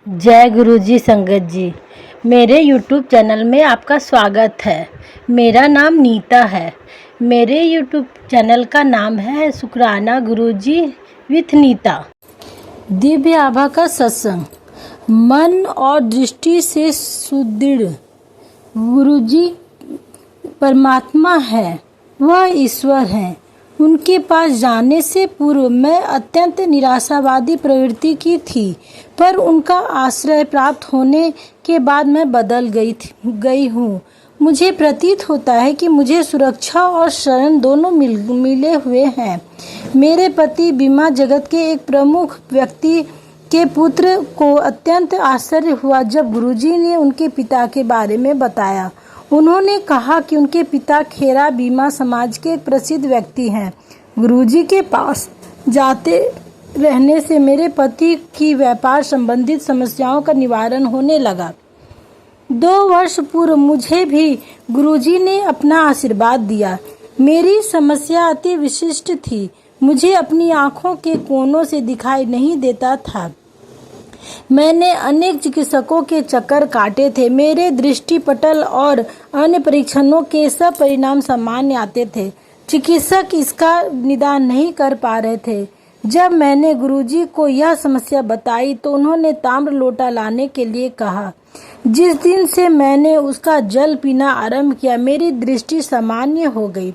जय गुरु जी संगत जी। मेरे YouTube चैनल में आपका स्वागत है। मेरा नाम नीता है। मेरे YouTube चैनल का नाम है शुक्राना गुरुजी विथ नीता। दिव्य आभा का सत्संग। मन और दृष्टि से सुदृढ़ गुरुजी परमात्मा है, वह ईश्वर है। उनके पास जाने से पूर्व मैं अत्यंत निराशावादी प्रवृत्ति की थी, पर उनका आश्रय प्राप्त होने के बाद मैं बदल गई हूँ। मुझे प्रतीत होता है कि मुझे सुरक्षा और शरण दोनों मिले हुए हैं। मेरे पति बीमा जगत के एक प्रमुख व्यक्ति के पुत्र को अत्यंत आश्चर्य हुआ जब गुरुजी ने उनके पिता के बारे में बताया। उन्होंने कहा कि उनके पिता खेरा बीमा समाज के एक प्रसिद्ध व्यक्ति हैं। गुरुजी के पास जाते रहने से मेरे पति की व्यापार संबंधित समस्याओं का निवारण होने लगा। 2 वर्ष पूर्व मुझे भी गुरुजी ने अपना आशीर्वाद दिया। मेरी समस्या अति विशिष्ट थी। मुझे अपनी आंखों के कोनों से दिखाई नहीं देता था। मैंने अनेक चिकित्सकों के चक्कर काटे थे। मेरे दृष्टि पटल और अन्य परीक्षणों के सब परिणाम सामान्य आते थे। चिकित्सक इसका निदान नहीं कर पा रहे थे। जब मैंने गुरुजी को यह समस्या बताई तो उन्होंने ताम्र लोटा लाने के लिए कहा। जिस दिन से मैंने उसका जल पीना आरंभ किया, मेरी दृष्टि सामान्य हो गई।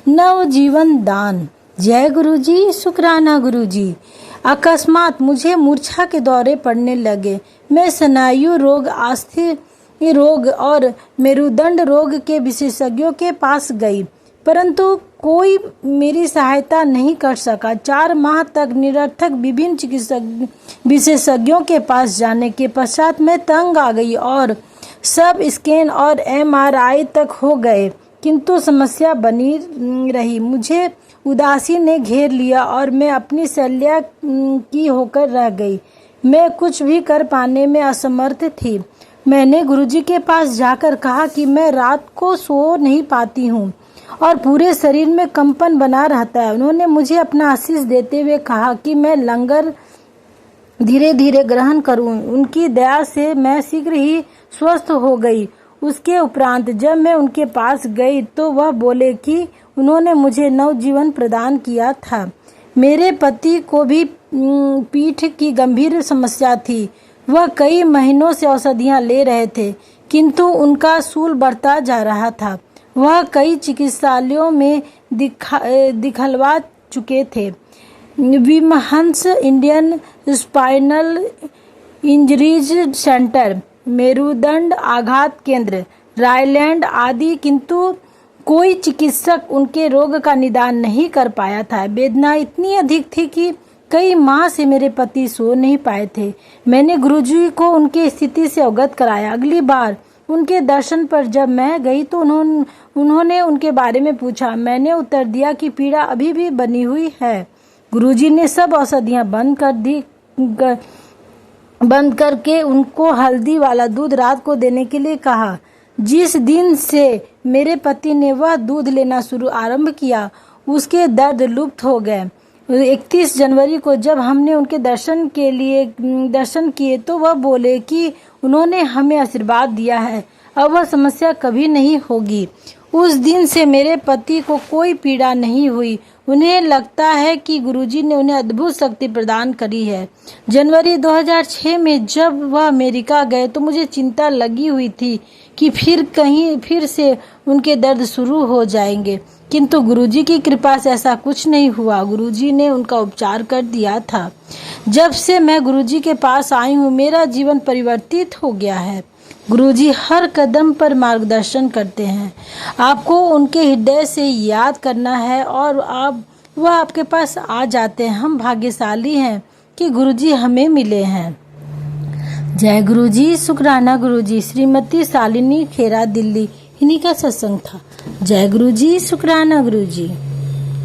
नवजीवन दान। जय गुरुजी, शुक्राना गुरुजी। अकस्मात मुझे मूर्छा के दौरे पड़ने लगे। मैं स्नायु रोग, अस्थि रोग और मेरुदंड रोग के विशेषज्ञों के पास गई, परंतु कोई मेरी सहायता नहीं कर सका। 4 माह तक निरर्थक विभिन्न विशेषज्ञों के पास जाने के पश्चात मैं तंग आ गई और सब स्कैन और MRI तक हो गए, किंतु समस्या बनी रही। मुझे उदासी ने घेर लिया और मैं अपनी शैल्या की होकर रह गई। मैं कुछ भी कर पाने में असमर्थ थी। मैंने गुरुजी के पास जाकर कहा कि मैं रात को सो नहीं पाती हूँ और पूरे शरीर में कंपन बना रहता है। उन्होंने मुझे अपना आशीष देते हुए कहा कि मैं लंगर धीरे धीरे ग्रहण करूं। उनकी दया से मैं शीघ्र ही स्वस्थ हो गई। उसके उपरांत जब मैं उनके पास गई तो वह बोले कि उन्होंने मुझे नवजीवन प्रदान किया था। मेरे पति को भी पीठ की गंभीर समस्या थी। वह कई महीनों से औषधियां ले रहे थे, किंतु उनका शूल बढ़ता जा रहा था। वह कई चिकित्सालयों में दिखलवा चुके थे। VIMHANS Indian spinal injuries centre, मेरुदंड आघात केंद्र, रायलैंड आदि, किंतु कोई चिकित्सक उनके रोग का निदान नहीं कर पाया था। वेदना इतनी अधिक थी कि कई माह से मेरे पति सो नहीं पाए थे। मैंने गुरुजी को उनकी स्थिति से अवगत कराया। अगली बार उनके दर्शन पर जब मैं गई तो उन्होंने उनके बारे में पूछा। मैंने उत्तर दिया कि पीड़ा अभी भी बनी हुई है। गुरुजी ने सब औषधियां बंद करके उनको हल्दी वाला दूध रात को देने के लिए कहा। जिस दिन से मेरे पति ने वह दूध लेना आरंभ किया, उसके दर्द लुप्त हो गए। 31 जनवरी को जब हमने उनके दर्शन किए तो वह बोले कि उन्होंने हमें आशीर्वाद दिया है, अब वह समस्या कभी नहीं होगी। उस दिन से मेरे पति को कोई पीड़ा नहीं हुई। उन्हें लगता है कि गुरुजी ने उन्हें अद्भुत शक्ति प्रदान करी है। जनवरी 2006 में जब वह अमेरिका गए तो मुझे चिंता लगी हुई थी कि फिर से उनके दर्द शुरू हो जाएंगे, किंतु गुरुजी की कृपा से ऐसा कुछ नहीं हुआ। गुरुजी ने उनका उपचार कर दिया था। जब से मैं गुरुजी के पास आई हूँ, मेरा जीवन परिवर्तित हो गया है। गुरुजी हर कदम पर मार्गदर्शन करते हैं। आपको उनके हृदय से याद करना है और वह आपके पास आ जाते हैं। हम भाग्यशाली हैं कि गुरुजी हमें मिले हैं। जय गुरुजी, शुक्राना गुरुजी। श्रीमती शालिनी खेरा, दिल्ली। इन्हीं का सत्संग था। जय गुरुजी, शुक्राना गुरुजी।